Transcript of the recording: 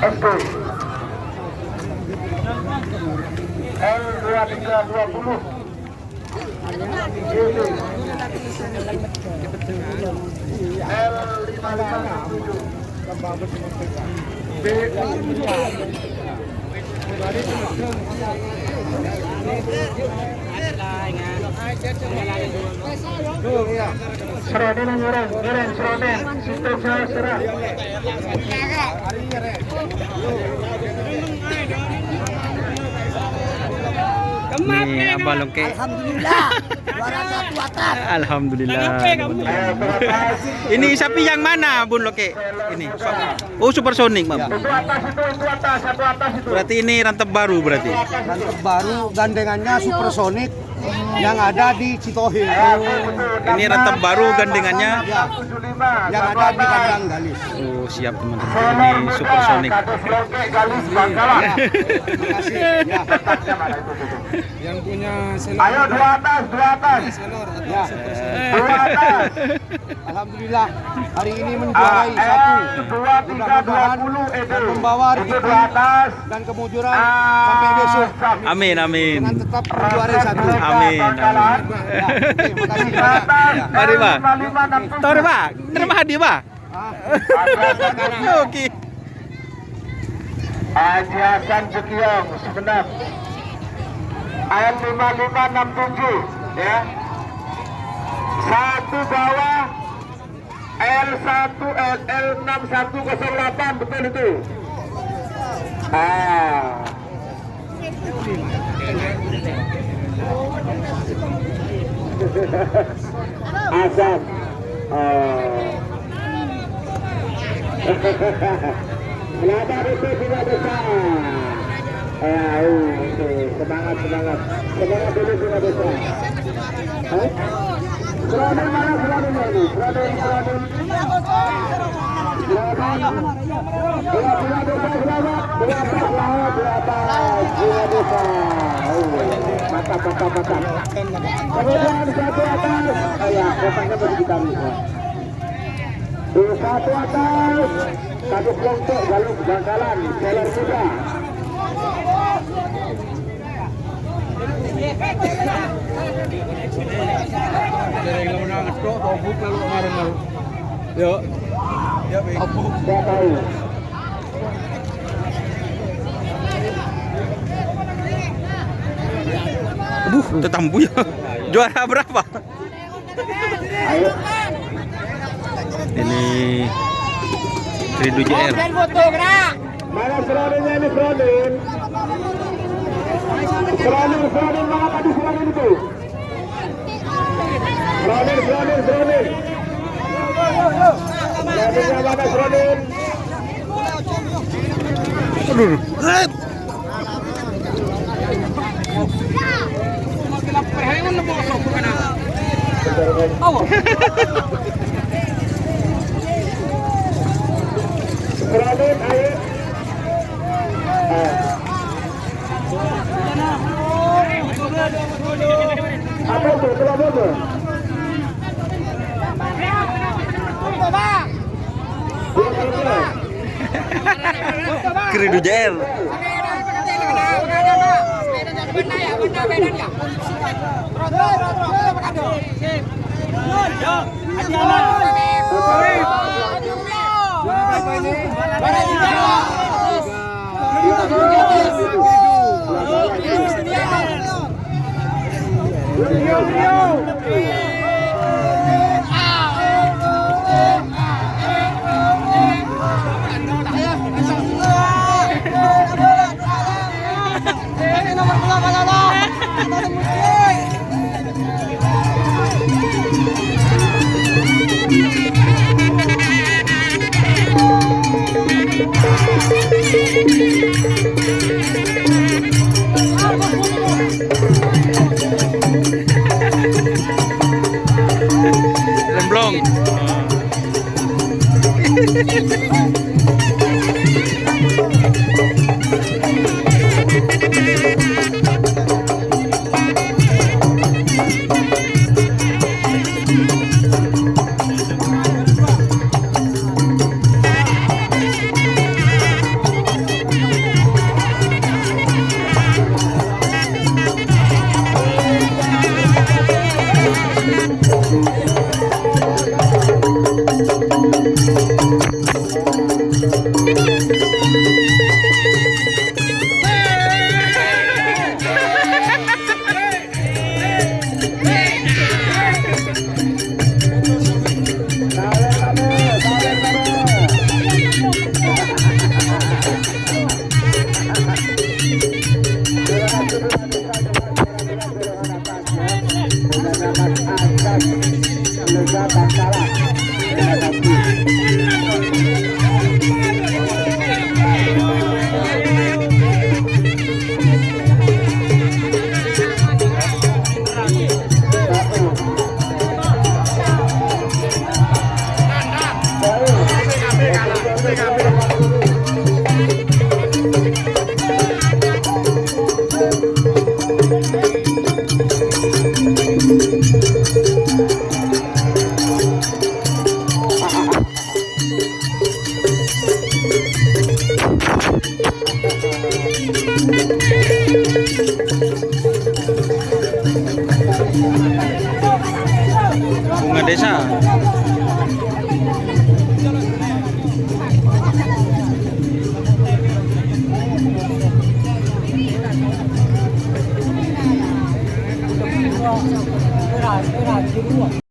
SP L2320 Seronin ngiring seronin sistem serah. Nih Abang Longke. Alhamdulillah. Juara 1 atas. Alhamdulillah. Ini sapi yang mana Bun Longke? Ini. Oh Supersonic, Bang. Itu atas, satu atas itu. Berarti ini rantep baru berarti. Rantep baru gandengannya Supersonic yang ada di Citohil. Ini rantep baru gandengannya. Yang ada di kandang Galis. Oh, siap teman-teman. Ini Supersonic. Galis Bangkalan. Ya. Yang punya Ayo dua atas. Ya. Dua atas. Alhamdulillah hari ini menjuarai satu. Mudah-mudahan dan membawa Itu rezeki dua atas. dan kemujuran sampai besok Amin amin. dengan tetap menjuarai satu. Amin. Bangkalan. Ya, oke, makasih Dua banyak. atas. Ya. Mari, Pak. L5567. Tor Pak, terima hadiah Pak. Oke. Haji Hasan Jekiong sebentar. L5567 ya. Satu bawah L1 L6108 betul itu. Azam. Selamat itu sudah besar. Semangat dulu sudah besar. Serodin mana serodin ini? Serodin. Mantap. Kemudian satu atas. Kotaknya bagi kita nih. Satu atas. Kaduk Longsok, Galung Bangkalan, Seller Muda. Yuk. Saya tahu. Aduh, tetambu ya. Juara berapa? Ayo. Ini Ridho JR. Mana serodinnya ini serodin? Serodin mana tadi serodin itu? Serodin. Serodinnya mana serodin? Aduh. Serodin ayo. Apa itu? Serodin. Ridho JR. Remblong. Bunga desa.